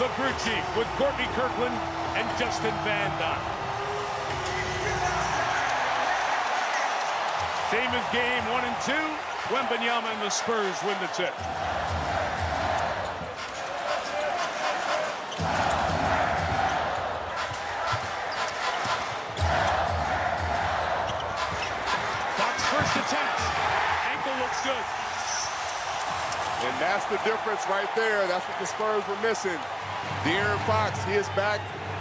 the crew chief with Courtney Kirkland and Justin Van Dyke. Same as game 1 and 2. Wembanyama and the Spurs win the tip. Fox first attempt. Ankle looks good. And that's the difference right there. That's what the Spurs were missing. De'Aaron Fox, he is back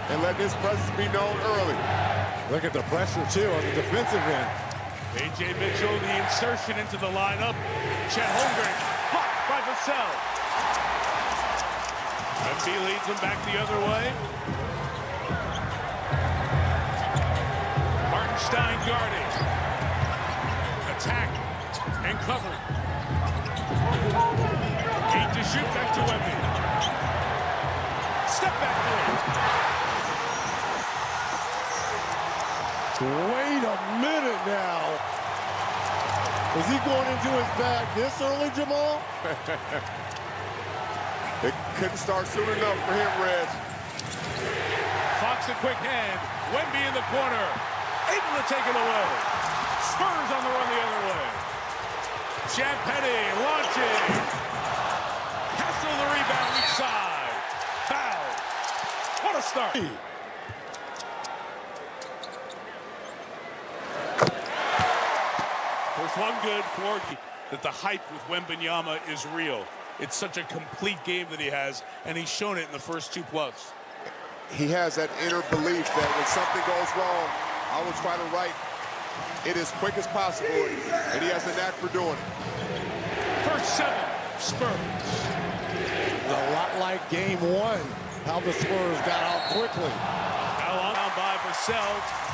and letting his presence be known early. Look at the pressure, too, on the defensive end. A.J. Mitchell, the insertion into the lineup. Chet Holmgren, blocked by Vassell. Wemby leads him back the other way. Hartenstein guarding. Attack and cover. 8 to shoot, back to Wemby. Step back Wait a minute now. Is he going into his bag this early, Jamal? It couldn't start soon enough for him, Reg. Fox a quick hand. Wemby in the corner. Able to take it away. Spurs on the run the other way. Champagnie launching. Castle the rebound weak side. Foul. What a start. First one good for that the hype with Wembanyama is real. It's such a complete game that he has, and he's shown it in the first 2+. He has that inner belief that when something goes wrong, I will try to right it as quick as possible, and he has a knack for doing it. First 7, Spurs. A lot like game 1, how the Spurs got out quickly. Foul on by Vassell.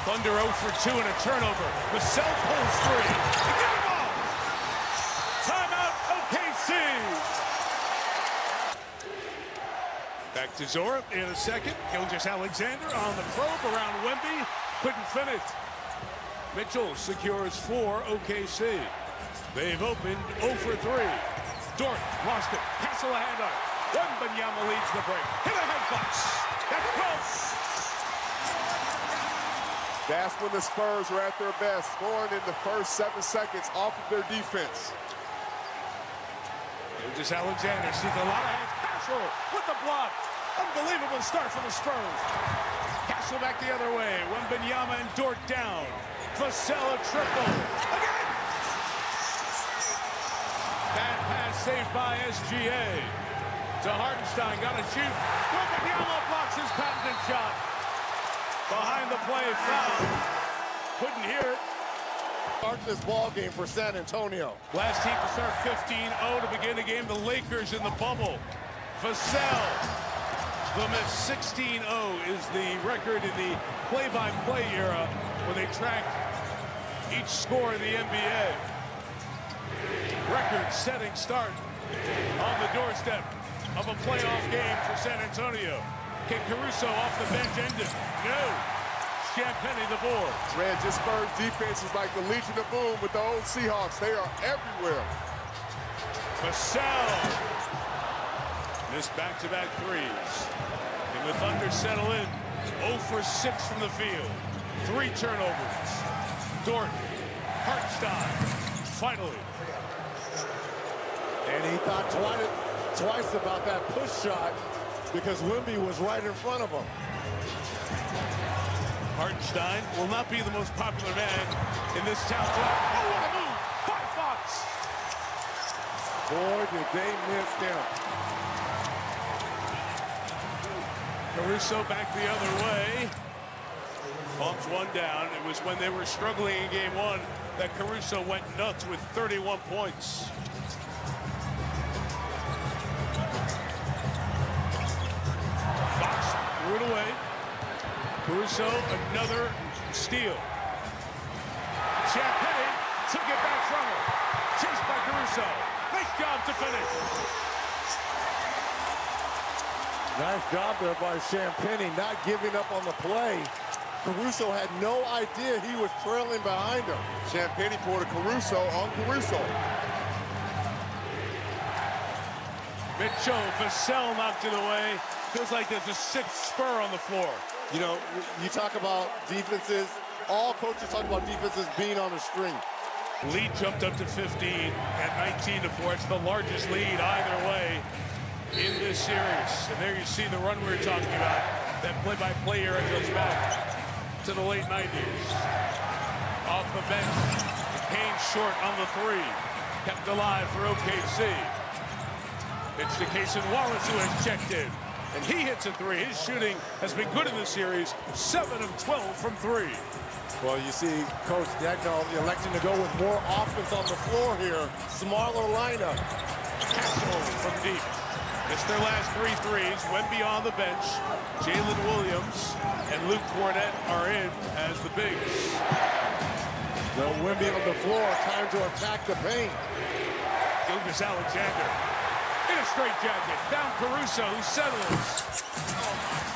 Thunder 0 for 2 and a turnover. Vassell pulls free. Game ball. Timeout, OKC. Back to Zora in a second. Gilgeous-Alexander on the probe around Wemby. Couldn't finish. Mitchell secures 4 OKC. They've opened 0 for 3. Dort lost it. Castle a handoff. Wembanyama leads the break. Hit a head box. That's close. That's when the Spurs are at their best, scoring in the first 7 seconds off of their defense. Gilgeous-Alexander sees a lot of hands. Castle with the block. Unbelievable start for the Spurs. Castle back the other way. Wembanyama and Dort down. Vassell a triple. Again! Bad pass saved by SGA. To Hartenstein, got to shoot. Wembanyama blocks his patented shot. Behind the play, foul. Couldn't hear it. Start this ball game for San Antonio. Last team to start 15-0 to begin the game, the Lakers in the bubble. Vassell. The miss 16-0 is the record in the play-by-play era where they tracked each score in the NBA. Record-setting start on the doorstep of a playoff game for San Antonio. Can Caruso off the bench end it? No. Champagnie the board. Reg, this Spurs defense is like the Legion of Boom with the old Seahawks. They are everywhere. Vassell missed back-to-back threes. And the Thunder settle in. 0 for 6 from the field. 3 turnovers. Dort, Hartenstein, finally. And he thought twice about that push shot because Wemby was right in front of him. Hartenstein will not be the most popular man in this town. Oh, what a move by Fox. Boy, did they miss him. Caruso back the other way. Bumps one down. It was when they were struggling in game 1 that Caruso went nuts with 31 points. Fox threw it away. Caruso, another steal. Champagnie took it back from him. Chased by Caruso. Nice job to finish. Nice job there by Champagnie, not giving up on the play. Caruso had no idea he was trailing behind him. Champagnie poured a Caruso on Caruso. Mitchell, Vassell knocked it away. Feels like there's a sixth Spur on the floor. You know, you talk about defenses. All coaches talk about defenses being on a string. Lead jumped up to 15 at 19-4. It's the largest lead either way in this series. And there you see the run we were talking about. That play-by-play era goes back to the late 90s. Off the bench, Kane short on the three. Kept alive for OKC. It's to Cason Wallace, who has checked in. And he hits a three. His shooting has been good in this series. 7 of 12 from three. Well, you see Coach Dagnall electing to go with more offense on the floor here. Smaller lineup. Castle from deep. It's their last 3 threes. Wemby on the bench. Jalen Williams and Luke Cornett are in as the bigs. The Wemby on the floor. Time to attack the paint. Gilgeous-Alexander in a straight jacket. Found Caruso, who settles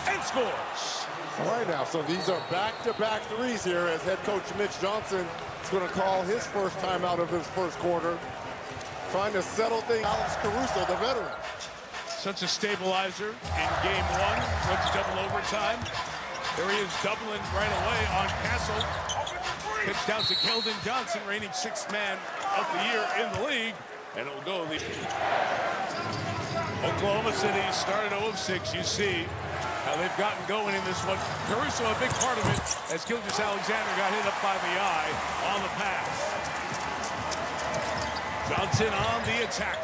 and scores. All right now, so these are back-to-back threes here as head coach Mitch Johnson is going to call his first time out of his first quarter. Trying to settle things. Alex Caruso, the veteran. Such a stabilizer in game one. Went to double overtime. There he is doubling right away on Castle. Pitched out to Keldon Johnson, reigning sixth man of the year in the league. And it will go. Oklahoma City started 0-6. You see how they've gotten going in this one. Caruso a big part of it as Gilgeous-Alexander got hit up by the eye on the pass. Johnson on the attack.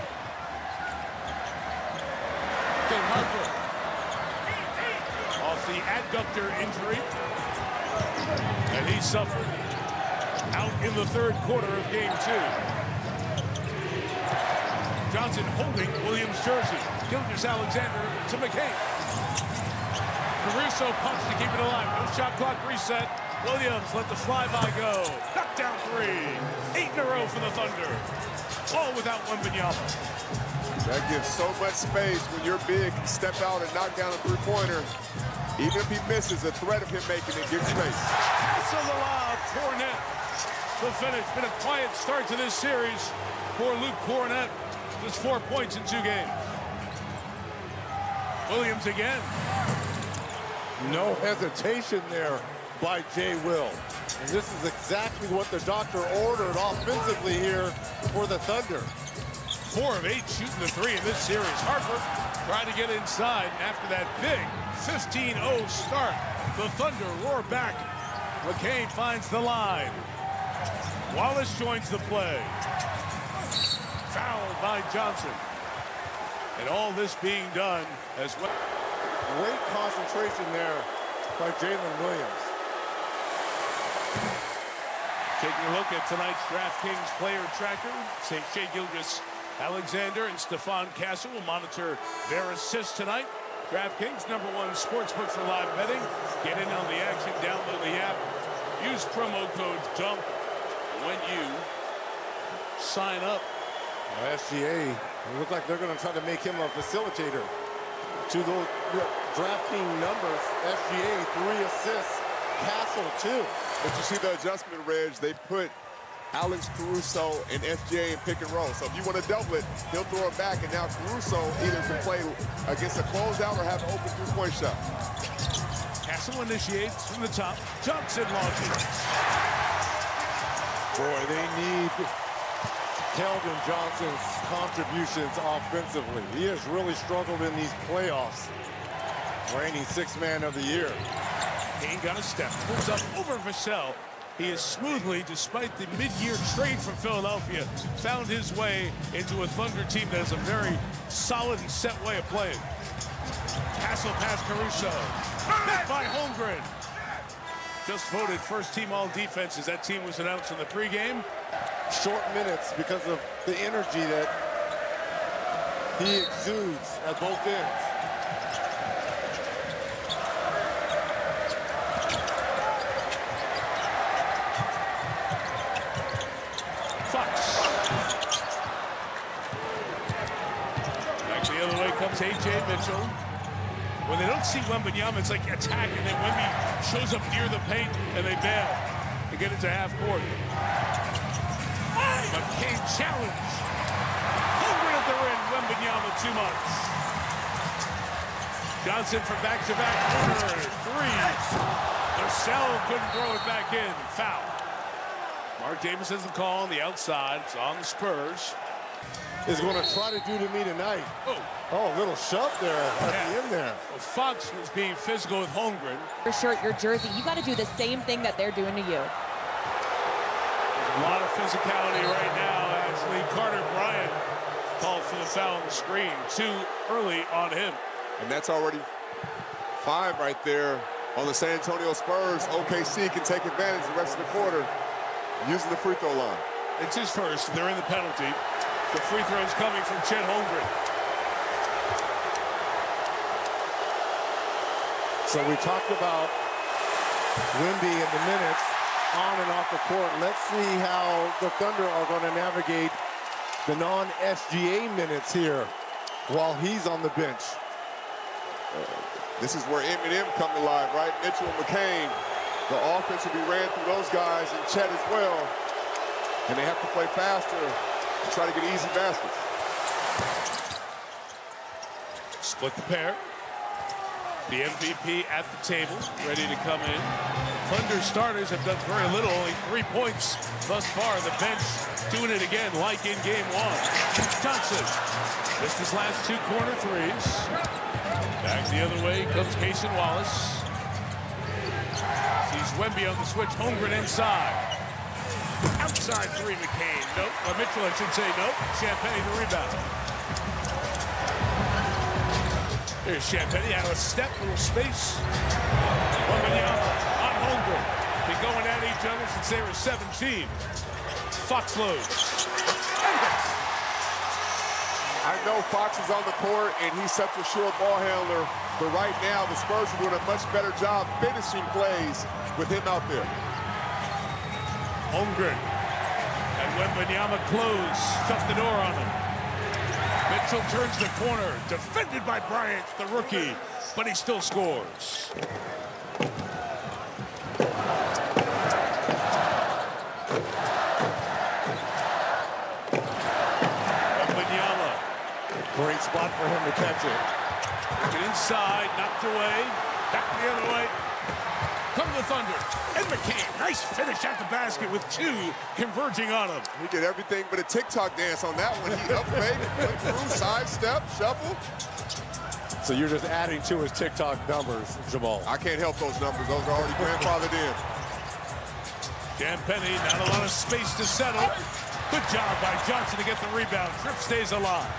King Harper off the adductor injury. And he suffered out in the third quarter of game two. Johnson holding Williams' jersey. Gilgeous-Alexander to McCain. Caruso pumps to keep it alive. No shot clock reset. Williams let the flyby go. Knocked down three. 8 in a row for the Thunder. All without Wembanyama. That gives so much space when you're big. Step out and knock down a three-pointer. Even if he misses, the threat of him making it gives space. Castle the lob. Cornett the finish. Been a quiet start to this series for Luke Cornett. Just 4 points in 2 games. Williams again. No hesitation there by Jay Will. And this is exactly what the doctor ordered offensively here for the Thunder. 4 of 8 shooting the three in this series. Harper trying to get inside. And after that big 15-0 start, the Thunder roar back. McCain finds the line. Wallace joins the play. Fouled by Johnson. And all this being done as well. Great concentration there by Jalen Williams. Taking a look at tonight's DraftKings player tracker, St. Shea Gilgeous-Alexander and Stephon Castle will monitor their assists tonight. DraftKings, #1 sportsbook for live betting. Get in on the action, download the app. Use promo code DUMP when you sign up. SGA, it look like they're going to try to make him a facilitator. To those DraftKings numbers, SGA 3 assists, Castle 2. But you see the adjustment, Reg, they put Alex Caruso and SGA in pick and roll. So if you want to double it, he'll throw it back, and now Caruso either can play against a closeout or have an open three-point shot. Castle initiates from the top. Johnson launches. Boy, they need Keldon Johnson's contributions offensively. He has really struggled in these playoffs. Reigning sixth man of the year. Kane got a step, pulls up over Vassell. He is smoothly, despite the mid-year trade from Philadelphia, found his way into a Thunder team that has a very solid and set way of playing. Castle past Caruso. Met by Holmgren. Just voted first team all defense as that team was announced in the pregame. Short minutes because of the energy that he exudes at both ends. Back the other way comes A.J. Mitchell. When they don't see Wembanyama, it's like attack, and then Wemby shows up near the paint, and they bail to get into half court. McCain challenge. Holmgren they're in Wembanyama 2 months. Johnson for back-to-back corner threes. Marcel couldn't throw it back in. Foul. Mark Davis has the call on the outside. It's on the Spurs. Is going to try to do to me tonight. Oh, a little shove there at the end there. Well, Fox was being physical with Holmgren. Your shirt, your jersey, you got to do the same thing that they're doing to you. There's a lot of physicality right now. Actually, Carter Bryant called for the foul on the screen. Too early on him. And that's already 5 right there on the San Antonio Spurs. OKC can take advantage the rest of the quarter using the free throw line. It's his first. They're in the penalty. The free throws coming from Chet Holmgren. So we talked about Wemby and the minutes on and off the court. Let's see how the Thunder are going to navigate the non-SGA minutes here while he's on the bench. This is where Eminem come to life, right? Mitchell and McCain. The offense will be ran through those guys and Chet as well. And they have to play faster and try to get easy baskets. Split the pair. The MVP at the table, ready to come in. Thunder starters have done very little, only 3 points thus far. The bench doing it again, like in game 1. Johnson missed his last 2 corner threes. Back the other way comes Cason Wallace. Sees Wemby on the switch. Holmgren inside. Outside 3, McCain. Nope. Mitchell, I should say nope. Champagne the rebound. Here's Champagne out of step, little space. Wembanyama on Holmgren. Been going at each other since they were 17. Fox loads. I know Fox is on the court, and he's such a sure ball handler. But right now, the Spurs are doing a much better job finishing plays with him out there. Holmgren and Wembanyama close. Shut the door on him. Mitchell turns the corner. Defended by Bryant, the rookie. But he still scores. Great spot for him to catch it. Get inside, knocked away. Back the other way. Come the Thunder. And McCain, nice finish at the basket with 2 converging on him. He did everything but a TikTok dance on that one. He up-faded, went through, sidestep, shuffle. So you're just adding to his TikTok numbers, Jamal. I can't help those numbers. Those are already grandfathered in. Champagne, not a lot of space to settle. Good job by Johnson to get the rebound. Tripp stays alive.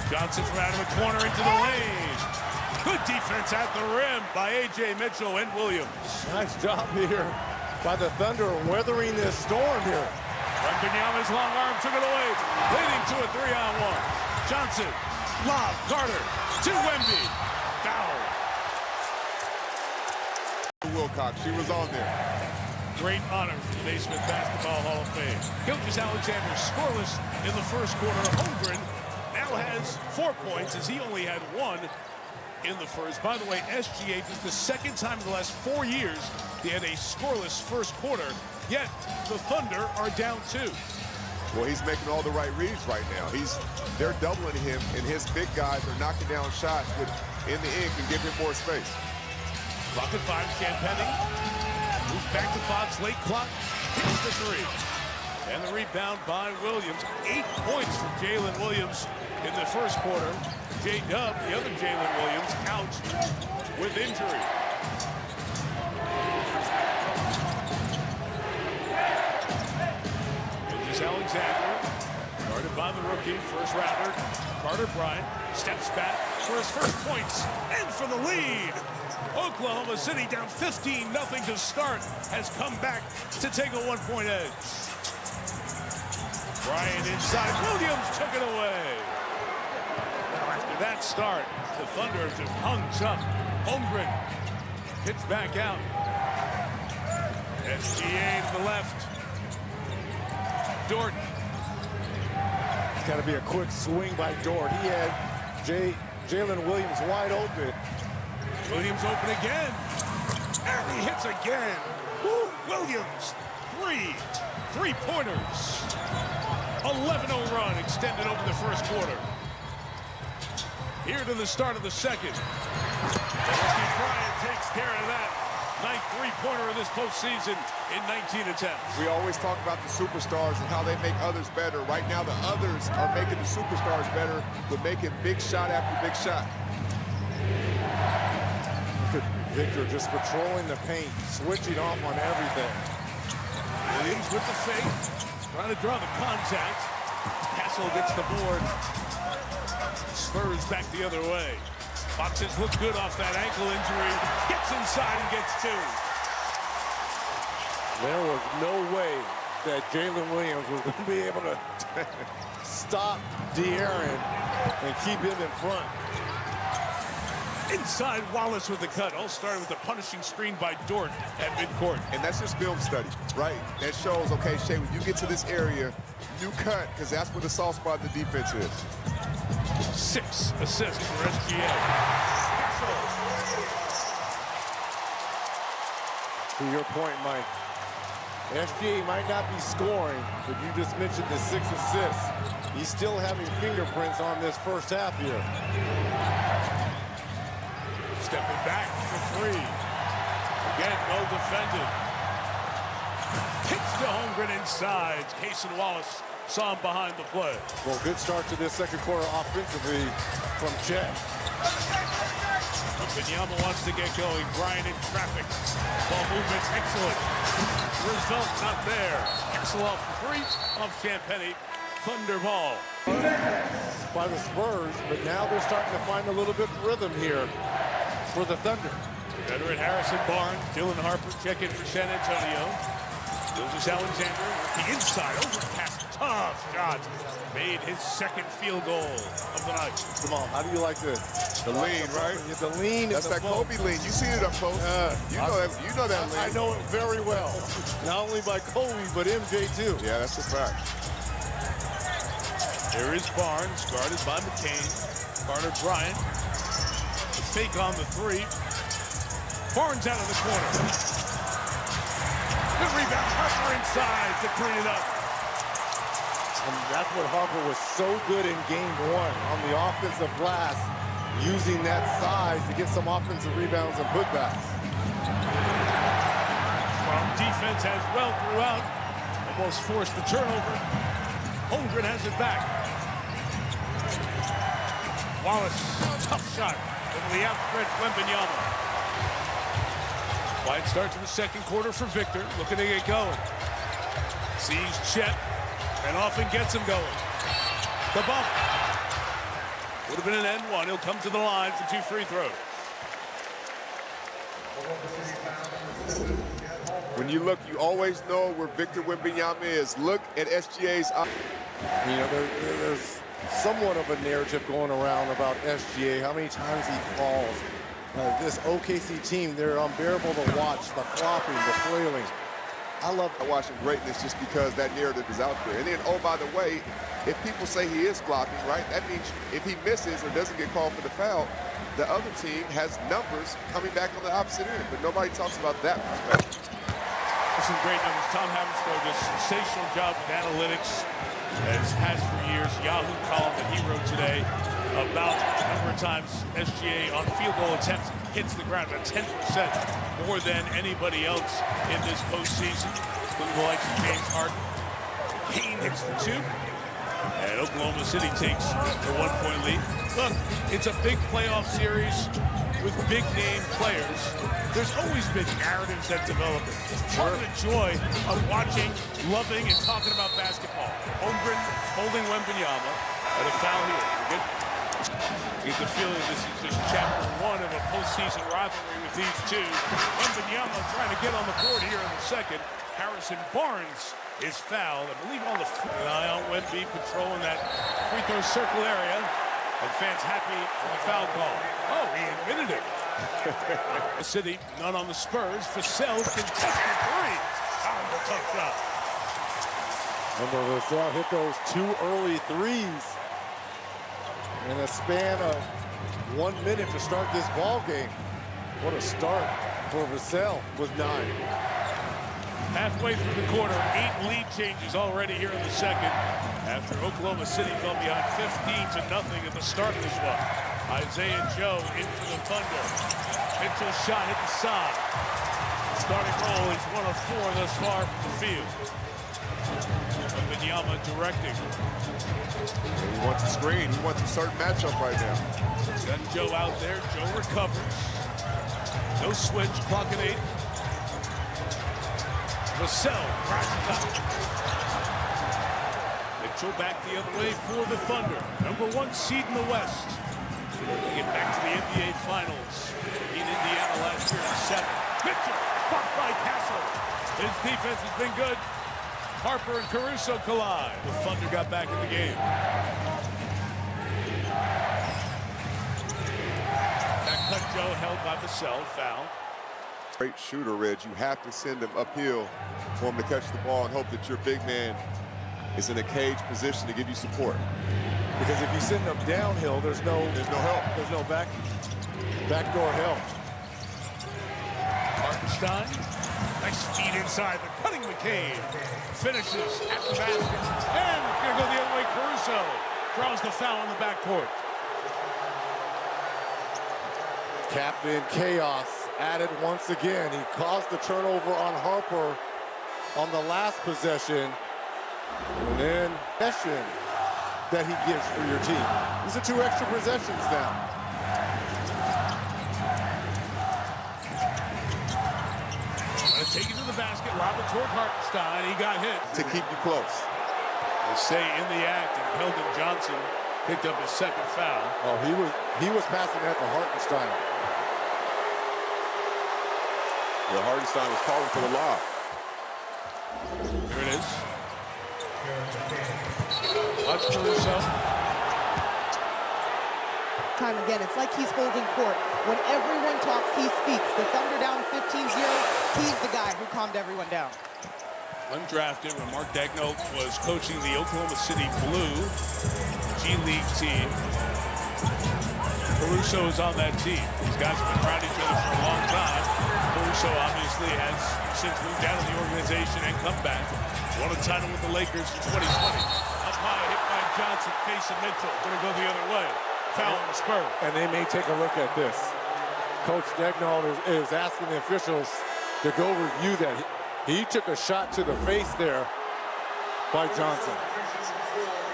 Johnson from out of the corner into the lane. Good defense at the rim by A.J. Mitchell and Williams. Nice job here by the Thunder weathering this storm here. Wembanyama's long arm took it away, leading to a 3-on-1. Johnson, lob, Carter, to Wemby. Foul. Wilcox, she was on there. Great honor for the Naismith Basketball Hall of Fame. Gilgeous-Alexander scoreless in the first quarter. Holmgren now has 4 points as he only had 1 in the first. By the way, SGA, this is the second time in the last 4 years they had a scoreless first quarter, yet the Thunder are down 2. Well, he's making all the right reads right now. They're doubling him, and his big guys are knocking down shots that, in the end, can give him more space. Clock at 5, Champagne. Moves back to Fox, late clock, hits the 3. And the rebound by Williams. 8 points for Jalen Williams in the first quarter. J-Dub, the other Jalen Williams, out with injury. Gilgeous-Alexander, guarded by the rookie, first rounder, Carter Bryant, steps back for his first points and for the lead. Oklahoma City down 15-0 to start, has come back to take a 1-point edge. Bryant inside, Williams took it away. Now after that start, the Thunder have just hung tough. Holmgren hits back out. SGA to the left. Dort. It's got to be a quick swing by Dort. He had Jalen Williams wide open. Williams open again. And he hits again. Woo! Williams, 3 3-pointers. 11-0 run extended over the first quarter. Here to the start of the second. Bryant takes care of that. Ninth three-pointer of this postseason in 19 attempts. We always talk about the superstars and how they make others better. Right now, the others are making the superstars better with making big shot after big shot. Look at Victor just patrolling the paint, switching off on everything. Williams with the fake, trying to draw the contact. Castle gets the board. Spurs back the other way. Foxes look good off that ankle injury. Gets inside and gets two. There was no way that Jalen Williams was going to be able to stop De'Aaron and keep him in front. Inside Wallace with the cut. All started with a punishing screen by Dort at midcourt. And that's just film study, right? That shows, okay, Shea, when you get to this area, you cut, because that's where the soft spot of the defense is. 6 assists for SGA. To your point, Mike, SGA might not be scoring, but you just mentioned the 6 assists. He's still having fingerprints on this first half here. Stepping back for 3. Again, well defended. Pitch to Holmgren inside. Cason Wallace saw him behind the play. Well, good start to this second quarter offensively from Chet. Wembanyama wants to get going. Bryant in traffic. Ball movement excellent. Result not there. Axel off the three. Off Champagny. Thunder ball. By the Spurs, but now they're starting to find a little bit of rhythm here for the Thunder. Veteran Harrison Barnes, Dylan Harper check in for San Antonio. Gilgeous Alexander, the inside overpass, tough shot. Made his second field goal of the night. Come on, how do you like the lean, right? The lean. That's that Kobe lean. You see it up close. You know that lean. I know it very well. Not only by Kobe, but MJ too. Yeah, that's a fact. There is Barnes, guarded by McCain. Carter Bryant. The fake on the 3. Barnes out of the corner. Good rebound. Harper inside to clean it up. And that's what Harper was so good in game 1 on the offensive glass, using that size to get some offensive rebounds and putbacks. Strong defense as well throughout. Almost forced the turnover. Holmgren has it back. Wallace, tough shot over the outstretched Wembanyama. Quiet start to the second quarter for Victor, looking to get going. Sees Chet, and often gets him going. The bump. Would have been an N1. He'll come to the line for 2 free throws. When you look, you always know where Victor Wembanyama is. Look at SGA's eye. You know, there's somewhat of a narrative going around about SGA, how many times he falls. This OKC team, they're unbearable to watch, the flopping, the flailing. I love watching greatness just because that narrative is out there. And then, oh, by the way, if people say he is flopping, right, that means if he misses or doesn't get called for the foul, the other team has numbers coming back on the opposite end. But nobody talks about that perspective. Some great numbers. Tom Haberstroh does a sensational job with analytics, as has for years. Yahoo column that he wrote today about the number of times SGA on field goal attempts hits the ground, about 10% more than anybody else in this postseason. Including the likes of James Harden. Kane hits the 2. And Oklahoma City takes the 1-point lead. Look, it's a big playoff series with big-name players. There's always been narratives that develop. It's part of the joy of watching, loving, and talking about basketball. Holmgren holding Wembanyama at a foul here. You get the feeling this is just chapter 1 of a postseason rivalry with these two. Wembanyama trying to get on the board here in the second. Harrison Barnes is fouled. I believe on the eye on Wemby patrolling that free throw circle area. And fans happy for the foul call. Oh, he admitted it. The City, none on the Spurs. Vassell contested 3. Oh, a tough shot. Remember, Vassell hit those 2 early threes in a span of 1 minute to start this ball game. What a start for Vassell with 9. Halfway through the quarter, 8 lead changes already here in the second. After Oklahoma City fell behind 15-0 at the start of this one. Isaiah Joe in for the Thunder. Mitchell shot hit the side. Starting roll, he's 1 of 4 thus far from the field. Wembanyama directing. He wants a screen. He wants a certain matchup right now. Got Joe out there. Joe recovers. No switch. Clock at 8. Vassell crashes up. Mitchell back the other way for the Thunder. #1 seed in the West. They get back to the NBA Finals. In Indiana last year in 7. Mitchell, blocked by Castle. His defense has been good. Harper and Caruso collide. The Thunder got back in the game. That cut Joe held by Vassell, foul. Great shooter, Reg. You have to send him uphill for him to catch the ball and hope that your big man is in a cage position to give you support. Because if you send them downhill, there's no help. There's no backdoor help. Hartenstein, nice feed inside. The cutting McCain finishes at the basket. And gonna go the other way. Caruso draws the foul in the backcourt. Captain Chaos added once again. He caused the turnover on Harper on the last possession. And then possession that he gives for your team. These are 2 extra possessions now. Gonna take it to the basket, lob it toward Hartenstein. He got hit. To keep you close. They say in the act, and Keldon Johnson picked up his 2nd foul. Oh, he was passing that to Hartenstein. Yeah, Hartenstein was calling for the lob. Here it is. Watch Caruso. Time again, it's like he's holding court. When everyone talks, he speaks. The Thunder down 15-0. He's the guy who calmed everyone down. Undrafted when Mark Daigneault was coaching the Oklahoma City Blue G League team. Caruso is on that team. These guys have been around each other for a long time. Caruso obviously has since moved out of the organization and come back. Won a title with the Lakers in 2020. Up high, hit by Johnson, facing Mitchell. Gonna go the other way. Foul on the Spurs. And they may take a look at this. Coach Daigneault is asking the officials to go review that. He took a shot to the face there by Johnson.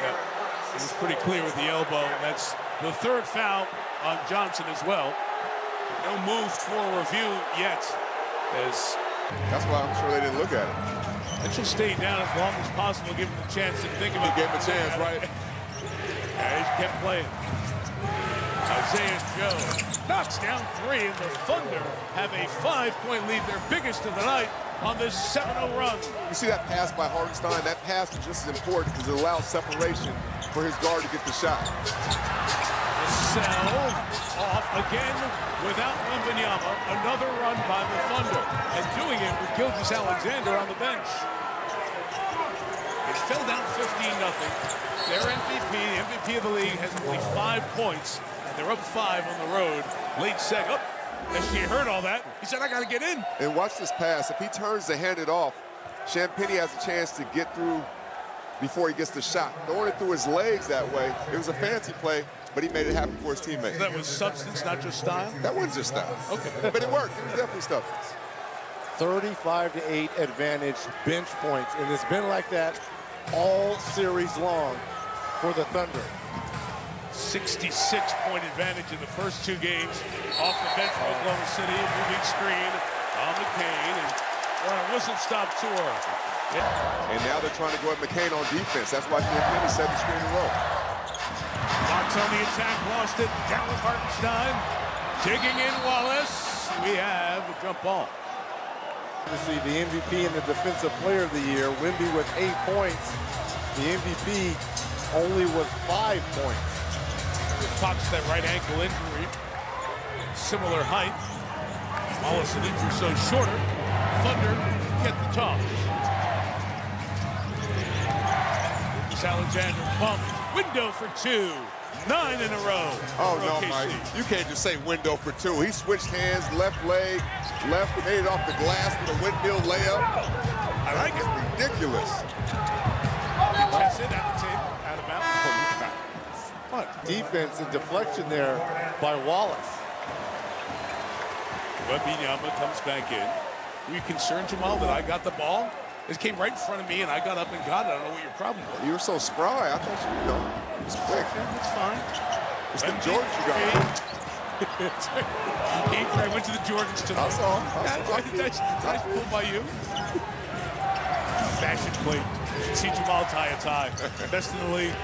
Yeah, it was pretty clear with the elbow. That's the 3rd foul on Johnson as well. No moves for review yet. That's why I'm sure they didn't look at it. Mitchell stayed down as long as possible, give him the chance to think about it. He gave him a chance, right? Yeah, he kept playing. Isaiah Joe knocks down 3, and the Thunder have a 5-point lead, their biggest of the night on this 7-0 run. You see that pass by Hartenstein? That pass is just as important because it allows separation for his guard to get the shot. Vassell off again without Wembanyama. Another run by the Thunder, and doing it with Gilgeous-Alexander on the bench. It fell down 15-0. Their MVP, the MVP of the league, has only 5 points, and they're up 5 on the road. Late seg. Oh, SGA heard all that. He said, I got to get in. And watch this pass. If he turns to hand it off, Champagnie has a chance to get through before he gets the shot. Throwing it through his legs that way, it was a fancy play, but he made it happen for his teammates. So that was substance, not just style? That wasn't just style. Okay. But it worked. It was definitely substance. 35-8 advantage, bench points, and it's been like that all series long for the Thunder. 66-point advantage in the first 2 games. Off the bench for Oklahoma City, moving screen on McCain, and on a whistle-stop tour. And now they're trying to go at McCain on defense. That's why Champagnie set the screen and roll. Fox on the attack, lost it. Down with Hartenstein. Digging in Wallace. We have a jump ball. To see the MVP and the Defensive Player of the Year, Wemby with 8 points. The MVP only with 5 points. Fox, that right ankle injury. Similar height. Wallace an inch or so shorter. Thunder get the toss. Alexander bumped. Window for 2. 9 in a row. Oh, no, OKC. Mike. You can't just say window for 2. He switched hands, left leg, left, made it off the glass with a windmill layup. I like it. Ridiculous. That's it at the table. What? defense and deflection there by Wallace. Wembanyama comes back in. Were you concerned, Jamal, that I got the ball? This came right in front of me, and I got up and got it. I don't know what your problem was. You were so spry. I thought it was quick. That's fine. It's the Jordan you got. I went to the Jordans tonight. That's all. Nice pull by you. Fashion plate. You should see Jamal tie a tie. Best in the league.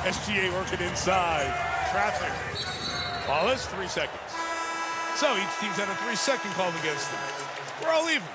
SGA working inside. Traffic. Wallace, 3 seconds. So each team's had a 3-second call against them. We're all even.